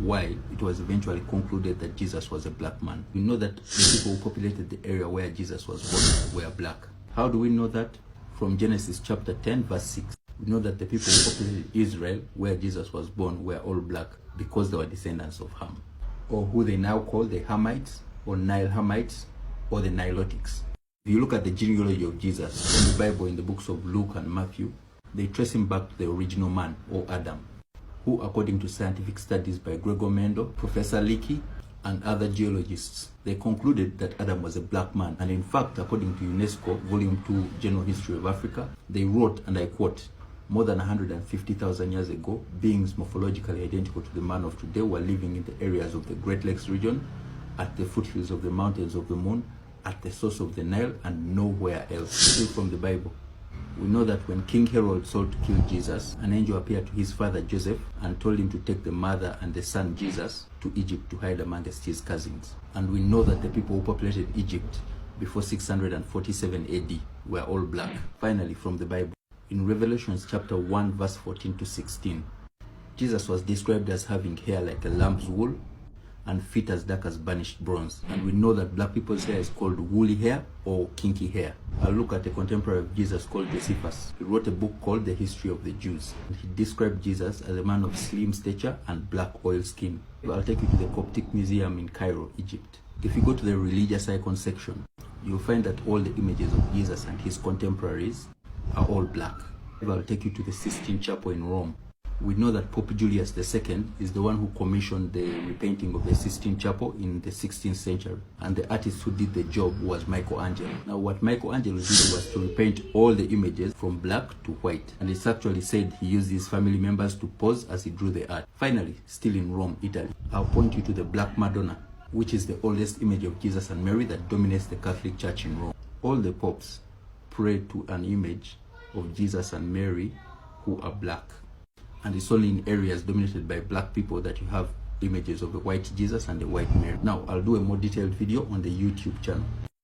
why it was eventually concluded that Jesus was a black man. We know that the people who populated the area where Jesus was born were black. How do we know that? From Genesis chapter 10 verse 6. We know that the people who populated Israel where Jesus was born were all black because they were descendants of Ham, or who they now call the Hamites or Nile Hamites or the Nilotics. If you look at the genealogy of Jesus in the Bible, in the books of Luke and Matthew, they trace him back to the original man, or Adam, who, according to scientific studies by Gregor Mendel, Professor Leakey, and other geologists, they concluded that Adam was a black man. And in fact, according to UNESCO, Volume 2, General History of Africa, they wrote, and I quote, "More than 150,000 years ago, beings morphologically identical to the man of today were living in the areas of the Great Lakes region, at the foothills of the mountains of the moon, at the source of the Nile, and nowhere else." Still from the Bible. We know that when King Herod sought to kill Jesus, an angel appeared to his father Joseph and told him to take the mother and the son Jesus to Egypt to hide amongst his cousins. And we know that the people who populated Egypt before 647 AD were all black. Finally, from the Bible, in Revelation chapter 1 verse 14 to 16, Jesus was described as having hair like a lamb's wool and feet as dark as burnished bronze. And we know that black people's hair is called woolly hair or kinky hair. I'll look at a contemporary of Jesus called Josephus. He wrote a book called The History of the Jews. And he described Jesus as a man of slim stature and black oil skin. I'll take you to the Coptic Museum in Cairo, Egypt. If you go to the religious icon section, you'll find that all the images of Jesus and his contemporaries are all black. I'll take you to the Sistine Chapel in Rome. We know that Pope Julius II is the one who commissioned the repainting of the Sistine Chapel in the 16th century. And the artist who did the job was Michelangelo. Now what Michelangelo did was to repaint all the images from black to white. And it's actually said he used his family members to pose as he drew the art. Finally, still in Rome, Italy, I'll point you to the Black Madonna, which is the oldest image of Jesus and Mary that dominates the Catholic Church in Rome. All the popes pray to an image of Jesus and Mary who are black. And it's only in areas dominated by black people that you have images of the white Jesus and the white Mary. Now, I'll do a more detailed video on the YouTube channel.